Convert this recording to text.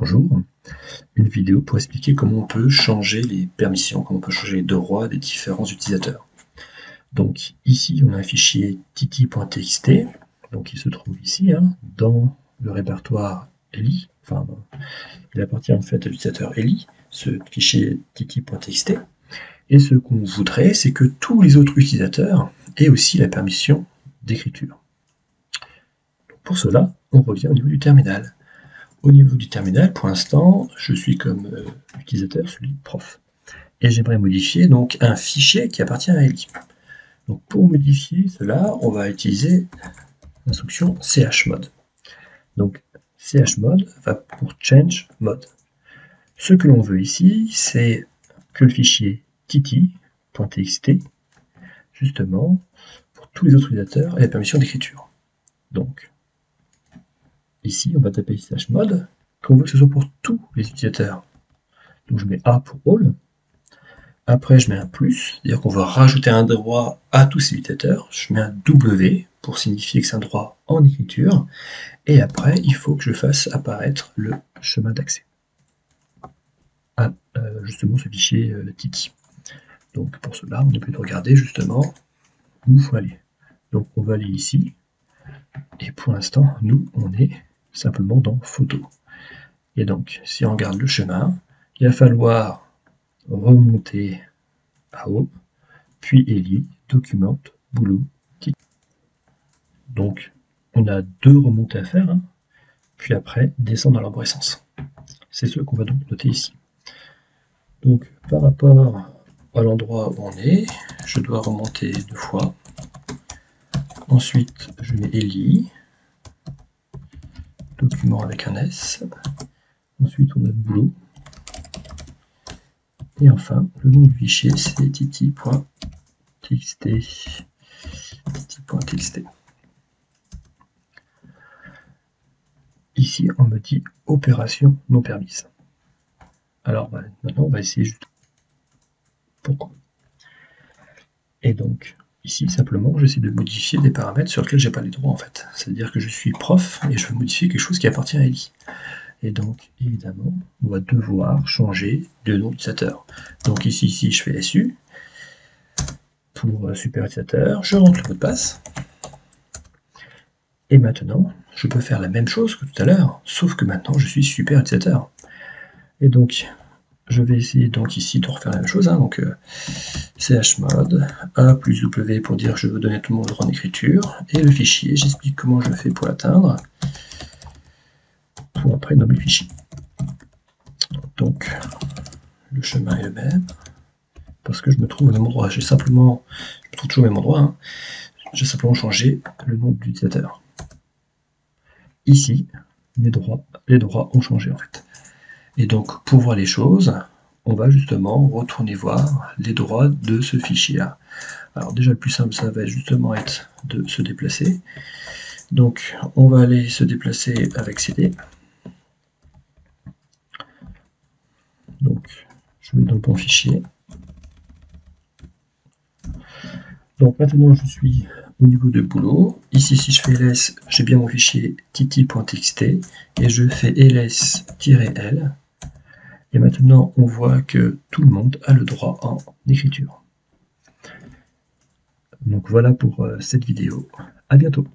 Bonjour, une vidéo pour expliquer comment on peut changer les permissions, comment on peut changer les droits des différents utilisateurs. Donc ici on a un fichier titi.txt, donc il se trouve ici dans le répertoire Eli, enfin il appartient en fait à l'utilisateur Eli, ce fichier titi.txt, et ce qu'on voudrait c'est que tous les autres utilisateurs aient aussi la permission d'écriture. Pour cela, on revient au niveau du terminal. Au niveau du terminal, pour l'instant, je suis comme utilisateur celui prof. Et j'aimerais modifier donc un fichier qui appartient à Eli. Donc pour modifier cela, on va utiliser l'instruction chmod. Donc chmod va pour change mode. Ce que l'on veut ici, c'est que le fichier titi.txt, justement, pour tous les autres utilisateurs, ait la permission d'écriture. Donc ici, on va taper chmod, qu'on veut que ce soit pour tous les utilisateurs. Donc je mets A pour all. Après, je mets un plus, c'est-à-dire qu'on va rajouter un droit à tous ces utilisateurs. Je mets un W pour signifier que c'est un droit en écriture. Et après, il faut que je fasse apparaître le chemin d'accès à justement ce fichier titi. Donc pour cela, on est obligé de regarder justement où il faut aller. Donc on va aller ici. Et pour l'instant, nous, on est simplement dans photo. Et donc, si on regarde le chemin, il va falloir remonter à haut, puis Eli, documente, boulot, titi. Donc, on a deux remontées à faire, puis après, descendre dans l'arborescence. C'est ce qu'on va donc noter ici. Donc, par rapport à l'endroit où on est, je dois remonter deux fois. Ensuite, je mets Eli, document avec un S. Ensuite, on a le boulot. Et enfin, le nom du fichier, c'est titi.txt. Ici, on me dit opération non permise. Alors maintenant, on va essayer juste pourquoi. Et donc, ici, simplement, j'essaie de modifier des paramètres sur lesquels je n'ai pas les droits, en fait. C'est-à-dire que je suis prof et je veux modifier quelque chose qui appartient à Eli. Et donc, évidemment, on va devoir changer de nom d'utilisateur. Donc ici, je fais SU. Pour super utilisateur, je rentre le mot de passe. Et maintenant, je peux faire la même chose que tout à l'heure, sauf que maintenant, je suis super utilisateur. Et donc, je vais essayer donc ici de refaire la même chose. Donc chmod, A plus W pour dire je veux donner tout le monde le droit d'écriture. Et le fichier, j'explique comment je fais pour l'atteindre. Pour après nommer le fichier. Donc, le chemin est le même. Parce que je me trouve au même endroit. Je me trouve toujours au même endroit. J'ai simplement changé le nom de l'utilisateur. Ici, les droits ont changé en fait. Et donc, pour voir les choses, on va justement retourner voir les droits de ce fichier-là. Alors déjà, le plus simple, ça va justement être de se déplacer. Donc, on va aller se déplacer avec CD. Donc, je mets dans le bon fichier. Donc maintenant, je suis au niveau de boulot. Ici, si je fais ls, j'ai bien mon fichier titi.txt et je fais ls-l. Et maintenant, on voit que tout le monde a le droit en écriture. Donc voilà pour cette vidéo. À bientôt.